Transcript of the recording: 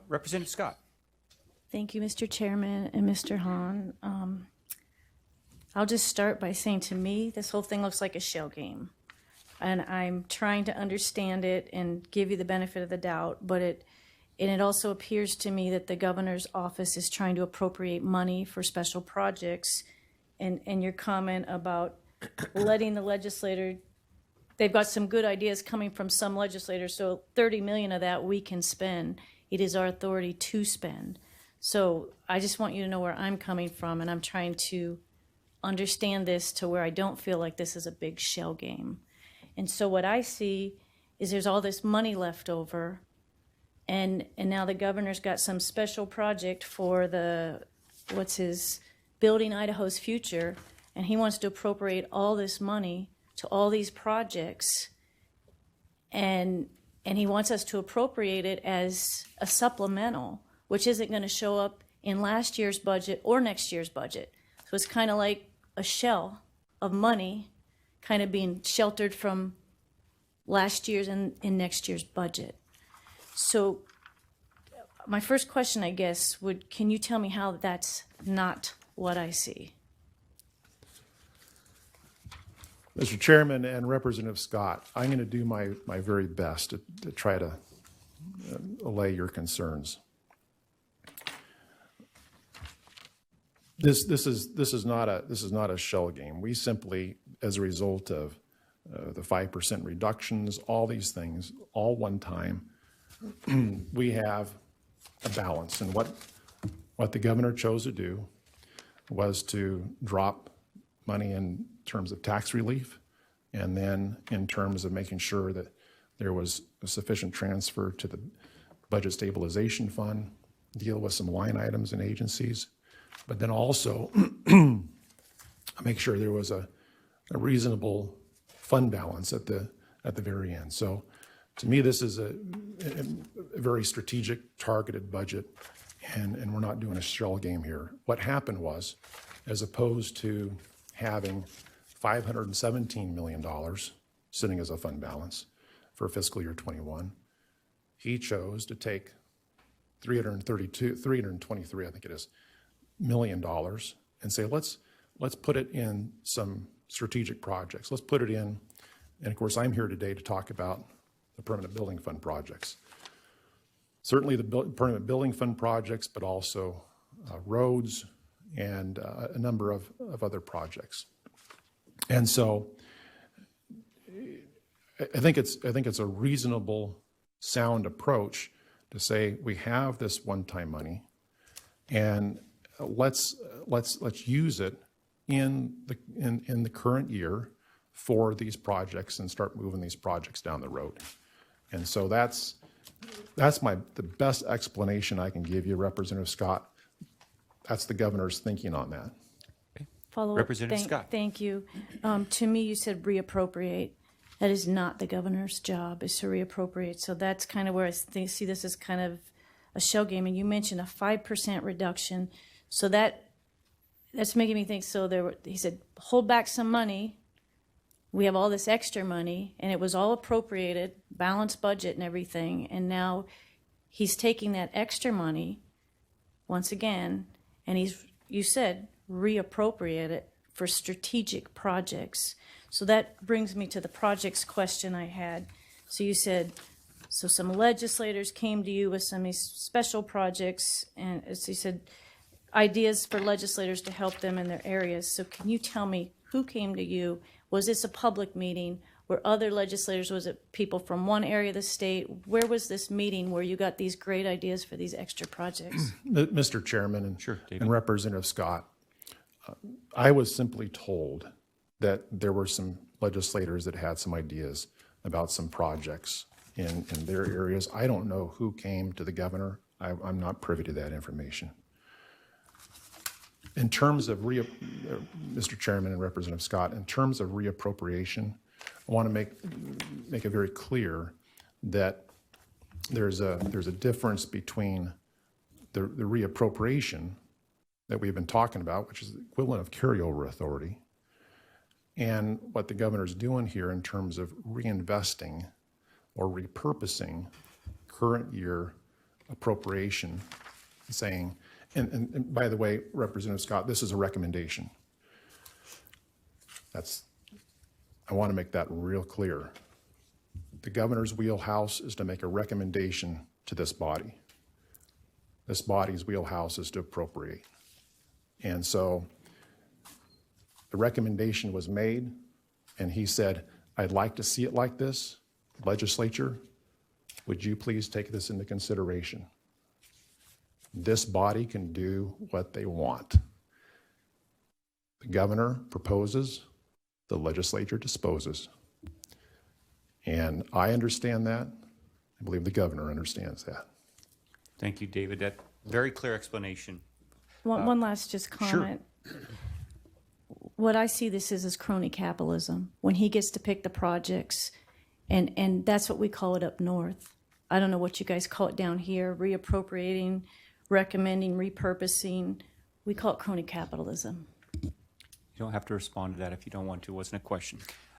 Representative Scott. Thank you, Mr. Chairman and Mr. Hahn. I'll just start by saying, to me, this whole thing looks like a shell game. And I'm trying to understand it and give you the benefit of the doubt, but it also appears to me that the governor's office is trying to appropriate money for special projects. And your comment about letting the legislator, they've got some good ideas coming from some legislators, so 30 million of that we can spend. It is our authority to spend. So I just want you to know where I'm coming from, and I'm trying to understand this to where I don't feel like this is a big shell game. And so what I see is there's all this money left over, and now the governor's got some special project for Building Idaho's Future, and he wants to appropriate all this money to all these projects, and he wants us to appropriate it as a supplemental, which isn't going to show up in last year's budget or next year's budget. So it's kind of like a shell of money kind of being sheltered from last year's and next year's budget. So my first question, I guess, can you tell me how that's not what I see? Mr. Chairman and Representative Scott, I'm going to do my very best to try to allay your concerns. This is not a shell game. We simply, as a result of the 5% reductions, all these things, all one time, we have a balance. And what the governor chose to do was to drop money in terms of tax relief, and then in terms of making sure that there was a sufficient transfer to the budget stabilization fund, deal with some line items and agencies, but then also make sure there was a reasonable fund balance at the very end. So to me, this is a very strategic, targeted budget, and we're not doing a shell game here. What happened was, as opposed to having $517 million sitting as a fund balance for fiscal year 21, he chose to take 323, I think it is, $1 million and say, let's put it in some strategic projects. Let's put it in, and of course, I'm here today to talk about the permanent building fund projects. Certainly the permanent building fund projects, but also roads and a number of other projects. And so I think it's a reasonable, sound approach to say we have this one-time money, and let's use it in the current year for these projects and start moving these projects down the road. And so that's the best explanation I can give you, Representative Scott. That's the governor's thinking on that. Okay. Follow Representative up. Scott. Thank you. To me, you said reappropriate. That is not the governor's job, is to reappropriate. So that's kind of where I see this as kind of a shell game. And you mentioned a 5% reduction. So that's making me think, he said, hold back some money. We have all this extra money, and it was all appropriated, balanced budget and everything. And now he's taking that extra money, once again, and you said, reappropriate it for strategic projects. So that brings me to the projects question I had. So you said, so some legislators came to you with some of these special projects, and as you said, ideas for legislators to help them in their areas. So can you tell me who came to you? Was this a public meeting? Were other legislators, was it people from one area of the state? Where was this meeting where you got these great ideas for these extra projects? Mr. Chairman and Representative Scott, I was simply told that there were some legislators that had some ideas about some projects in their areas. I don't know who came to the governor. I'm not privy to that information. In terms of, Mr. Chairman and Representative Scott, in terms of reappropriation, I want to make it very clear that there's a difference between the reappropriation that we've been talking about, which is the equivalent of carryover authority, and what the governor's doing here in terms of reinvesting or repurposing current year appropriation saying, and by the way, Representative Scott, this is a recommendation. I want to make that real clear. The governor's wheelhouse is to make a recommendation to this body. This body's wheelhouse is to appropriate. And so the recommendation was made, and he said, I'd like to see it like this. Legislature, would you please take this into consideration? This body can do what they want. The governor proposes, the legislature disposes. And I understand that. I believe the governor understands that. Thank you, David. That very clear explanation. One last just comment. What I see this is crony capitalism. When he gets to pick the projects, and that's what we call it up north. I don't know what you guys call it down here, reappropriating, recommending, repurposing. We call it crony capitalism. You don't have to respond to that if you don't want to. It wasn't a question.